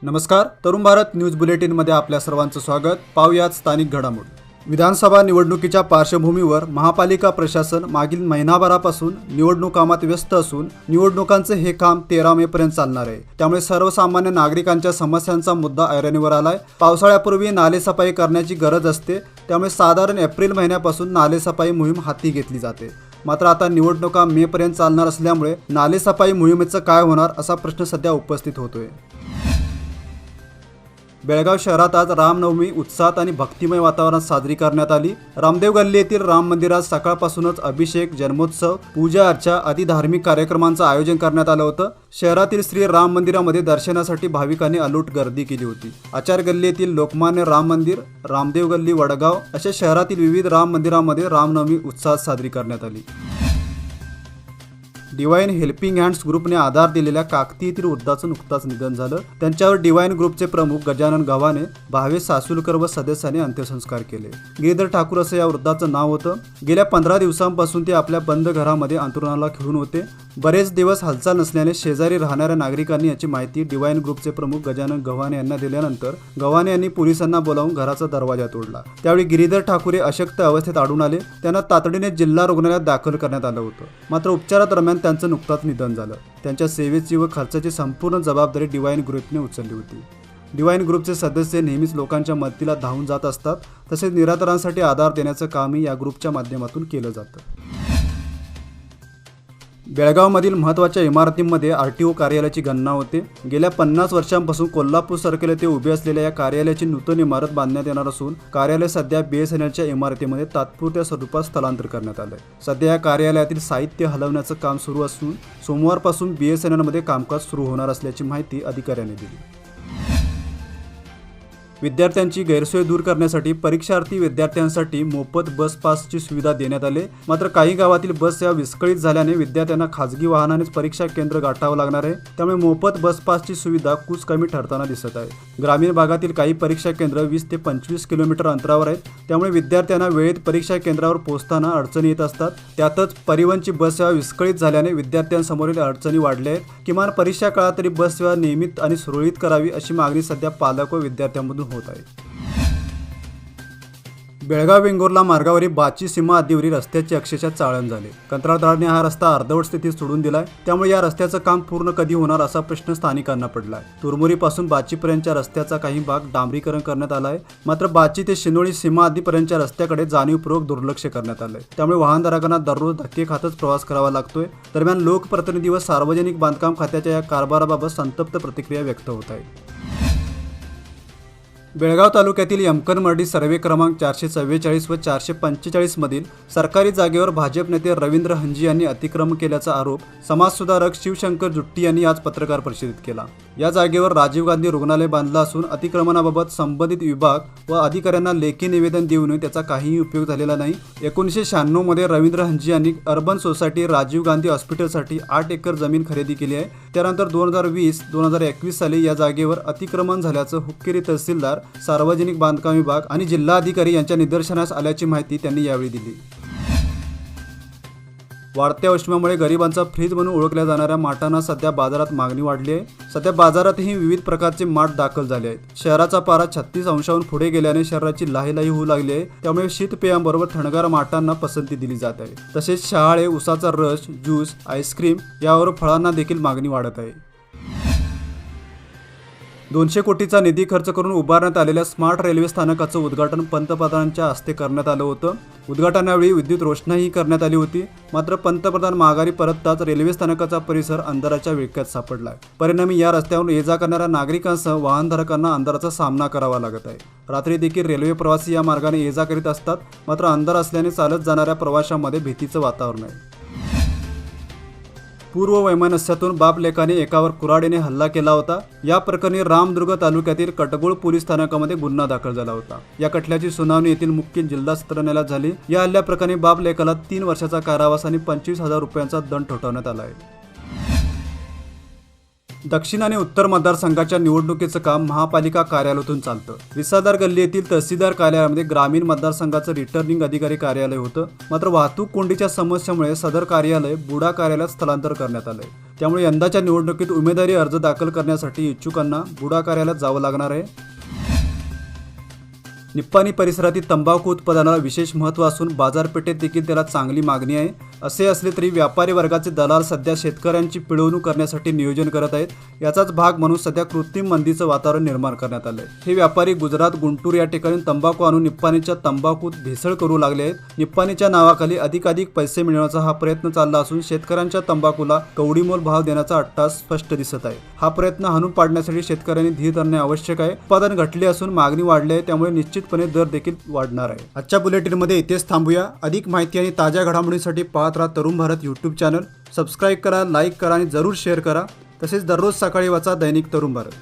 नमस्कार, तरुण भारत न्यूज बुलेटिनमध्ये आपल्या सर्वांचं स्वागत. पाहूयात स्थानिक घडामोडी. विधानसभा निवडणुकीच्या पार्श्वभूमीवर महापालिका प्रशासन मागील महिनाभरापासून निवडणूक कामात व्यस्त असून निवडणुकांचे हे काम 13 मे पर्यंत चालणार आहे. त्यामुळे सर्वसामान्य नागरिकांच्या समस्यांचा मुद्दा ऐरणीवर आलाय. पावसाळ्यापूर्वी नालेसफाई करण्याची गरज असते, त्यामुळे साधारण एप्रिल महिन्यापासून नालेसफाई मोहीम हाती घेतली जाते. मात्र आता निवडणुका मे पर्यंत चालणार असल्यामुळे नालेसफाई मोहिमेचं काय होणार असा प्रश्न सध्या उपस्थित होतोय. बेळगाव शहरात आज रामनवमी उत्साहात आणि भक्तिमय वातावरणात साजरी करण्यात आली. रामदेव गल्ली येथील राम मंदिरात सकाळपासूनच अभिषेक, जन्मोत्सव, पूजा अर्चा आदी धार्मिक कार्यक्रमांचं आयोजन करण्यात आलं होतं. शहरातील श्री राम मंदिरामध्ये दर्शनासाठी भाविकांनी अलोट गर्दी केली होती. आचार गल्ली येथील लोकमान्य राम मंदिर, रामदेव गल्ली, वडगाव अशा शहरातील विविध राम मंदिरामध्ये रामनवमी उत्साहात साजरी करण्यात आली. डिवाइन हेल्पिंग हँड्स ग्रुपने आधार दिलेल्या काकती येथील वृद्धाचं नुकताच निधन झालं. त्यांच्यावर डिवाइन ग्रुपचे प्रमुख गजानन गव्हाणे, भावेश सासुलकर व सदस्यांनी अंत्यसंस्कार केले. गिरीधर ठाकूर असं या वृद्धाचं नाव होतं. गेल्या 15 दिवसांपासून ते आपल्या बंद घरामध्ये अंथरुणाला खिळून होते. बरेच दिवस हालचाल नसल्याने शेजारी राहणाऱ्या नागरिकांनी याची माहिती डिवाइन ग्रुपचे प्रमुख गजानन गव्हाणे यांना दिल्यानंतर गव्हाणे यांनी पोलिसांना बोलावून घराचा दरवाजा तोडला. त्यावेळी गिरीधर ठाकूर अशक्त अवस्थेत आढळून आले. त्यांना तातडीने जिल्हा रुग्णालयात दाखल करण्यात आलं होतं. मात्र उपचारादरम्यान त्यांचं नुकताच निधन झालं. त्यांच्या सेवेची व खर्चाची संपूर्ण जबाबदारी डिवाइन ग्रुपने उचलली होती. डिवाइन ग्रुपचे सदस्य नेहमीच लोकांच्या मदतीला धावून जात असतात. तसेच निराधारांसाठी आधार देण्याचं कामही या ग्रुपच्या माध्यमातून केलं जातं. बेळगावमधील महत्त्वाच्या इमारतींमध्ये आरटीओ कार्यालयाची गणना होते. गेल्या 50 वर्षांपासून कोल्हापूर सर्कल येथे उभी असलेल्या या कार्यालयाची नूतन इमारत बांधण्यात येणार असून कार्यालय सध्या BSNLच्या इमारतीमध्ये तात्पुरत्या स्वरूपात स्थलांतर करण्यात आलंय. सध्या या कार्यालयातील साहित्य हलवण्याचं काम सुरू असून सोमवारपासून BSNLमध्ये कामकाज सुरू होणार असल्याची माहिती अधिकाऱ्यांनी दिली. विद्यार्थ्यांची गैरसोय दूर करण्यासाठी परीक्षार्थी विद्यार्थ्यांसाठी मोफत बस पासची सुविधा देण्यात आली. मात्र काही गावातील बस सेवा विस्कळीत झाल्याने विद्यार्थ्यांना खाजगी वाहनानेच परीक्षा केंद्र गाठावं लागणार आहे. त्यामुळे मोफत बस पासची सुविधा कुचकामी ठरताना दिसत आहे. ग्रामीण भागातील काही परीक्षा केंद्र 20 ते 25 किलोमीटर अंतरावर आहेत. त्यामुळे विद्यार्थ्यांना वेळेत परीक्षा केंद्रावर पोहोचताना अडचणी येत असतात. त्यातच परिवहनची बस सेवा विस्कळीत झाल्याने विद्यार्थ्यांसमोरील अडचणी वाढल्या आहेत. किमान परीक्षा काळात तरी बस सेवा नियमित आणि सुरळीत करावी अशी मागणी सध्या पालक व विद्यार्थ्यांमधून होत आहे. बेळगाव वेंगुर्ला मार्गावरील बाची सीमा हद्दीवरील रस्त्याची अक्षरशः चाळण झाली. कंत्राटदाराने हा रस्ता अर्धवट स्थितीत सोडून दिलाय. त्यामुळे या रस्त्याचं काम पूर्ण कधी होणार असा प्रश्न स्थानिकांना पडलाय. तुरमुरीपासून बाचीपर्यंतच्या रस्त्याचा काही भाग डांबरीकरण करण्यात आला आहे. मात्र बाची ते शिनोळी सीमा हद्दीपर्यंतच्या रस्त्याकडे जाणीवपूर्वक दुर्लक्ष करण्यात आलंय. त्यामुळे वाहनधारकांना दररोज धक्के खातच प्रवास करावा लागतोय. दरम्यान लोकप्रतिनिधी व सार्वजनिक बांधकाम खात्याच्या या कारभाराबाबत संतप्त प्रतिक्रिया व्यक्त होत आहे. बेळगाव तालुक्यातील यमकनमर्डी सर्वे क्रमांक 444 व 445 मधील सरकारी जागेवर भाजप नेते रवींद्र हंजी यांनी अतिक्रमण केल्याचा आरोप समाजसुधारक शिवशंकर जुट्टी यांनी आज पत्रकार परिषदेत केला. या जागेवर राजीव गांधी रुग्णालय बांधलं असून अतिक्रमणाबाबत संबंधित विभाग व अधिकाऱ्यांना लेखी निवेदन देऊनही त्याचा काहीही उपयोग झालेला नाही. 1996 मध्ये रवींद्र हंजी यांनी अर्बन सोसायटी राजीव गांधी हॉस्पिटलसाठी 8 एकर जमीन खरेदी केली आहे. त्यानंतर 2020-2021 साली या जागेवर अतिक्रमण झाल्याचं हुक्केरी तहसीलदार, सार्वजनिक बांधकाम विभाग आणि जिल्हाधिकारी यांच्या निदर्शनास आल्याची माहिती त्यांनी यावेळी दिली. वाढत्या उष्म्यामुळे गरिबांचा फ्रीज म्हणून ओळखल्या जाणाऱ्या माठांना सध्या बाजारात मागणी वाढली आहे. सध्या बाजारातही विविध प्रकारचे माठ दाखल झाले आहेत. शहराचा पारा 36 अंशांहून पुढे गेल्याने शहराची लाहीलाही होऊ लागली आहे. त्यामुळे शीतपेयांबरोबर थंडगार माठांना पसंती दिली जात आहे. तसेच शहाळे, उसाचा रस, ज्यूस, आईस्क्रीम यावर फळांना देखील मागणी वाढत आहे. 200 कोटीचा निधी खर्च करून उभारण्यात आलेल्या स्मार्ट रेल्वे स्थानकाचं उद्घाटन पंतप्रधानांच्या हस्ते करण्यात आलं होतं. उद्घाटनावेळी विद्युत रोषणाईही करण्यात आली होती. मात्र पंतप्रधान माघारी परतताच रेल्वे स्थानकाचा परिसर अंधाराच्या विळख्यात सापडला आहे. परिणामी या रस्त्यावरून ये जा करणाऱ्या नागरिकांसह वाहनधारकांना अंधाराचा सामना करावा लागत आहे. रात्री देखील रेल्वे प्रवासी या मार्गाने ये जा करीत असतात. मात्र अंधार असल्याने चालत जाणाऱ्या प्रवाशांमध्ये भीतीचं वातावरण आहे. पूर्व वैमनस्यातून बाप लेकाने एकावर कुऱ्हाडीने हल्ला केला होता. या प्रकरणी रामदुर्ग तालुक्यातील कटगोळ पोलीस स्थानकामध्ये गुन्हा दाखल झाला होता. या खटल्याची सुनावणी येथील मुख्य जिल्हा सत्र न्यायालयात झाली. या हल्ल्याप्रकरणी बाप लेकाला 3 वर्षाचा कारावास आणि 25,000 रुपयांचा दंड ठोठावण्यात आला आहे. दक्षिण आणि उत्तर मतदारसंघाच्या निवडणुकीचं काम महापालिका कार्यालयातून चालतं. विसादार गल्ली येथील तहसीलदार कार्यालयामध्ये ग्रामीण मतदारसंघाचं रिटर्निंग अधिकारी कार्यालय होतं. मात्र वाहतूक कोंडीच्या समस्येमुळे सदर कार्यालय बुडा कार्यालयात स्थलांतर करण्यात आलंय. त्यामुळे यंदाच्या निवडणुकीत उमेदवारी अर्ज दाखल करण्यासाठी इच्छुकांना बुडा कार्यालयात जावं लागणार आहे. निप्पाणी परिसरातील तंबाखू उत्पादनाला विशेष महत्त्व असून बाजारपेठेत देखील त्याला चांगली मागणी आहे. असे असले तरी व्यापारी वर्गाचे दलाल सध्या शेतकऱ्यांची पिळवणूक करण्यासाठी नियोजन करत आहेत. याचाच भाग म्हणून सध्या कृत्रिम मंदीचं वातावरण निर्माण करण्यात आलंय. हे व्यापारी गुजरात, गुंटूर या ठिकाणी तंबाखू आणून निप्पाणीच्या तंबाखूत भेसळ करू लागले आहेत. निप्पाणीच्या नावाखाली अधिकाधिक पैसे मिळवण्याचा हा प्रयत्न चालला असून शेतकऱ्यांच्या तंबाखूला कवडीमोल भाव देण्याचा अट्टास स्पष्ट दिसत आहे. हा प्रयत्न हाणून पाडण्यासाठी शेतकऱ्यांनी धीर धरणे आवश्यक आहे. उत्पादन घटले असून मागणी वाढली आहे, त्यामुळे निश्चितपणे दर देखील वाढणार आहे. आजच्या बुलेटिनमध्ये इथेच थांबूया. अधिक माहिती आणि ताज्या घडामोडींसाठी पाहत राहा Tarun Bharat YouTube channel. Subscribe करा, लाईक करा आणि जरूर शेअर करा. तसेच दररोज सकाळी वाचा दैनिक तरुण भारत.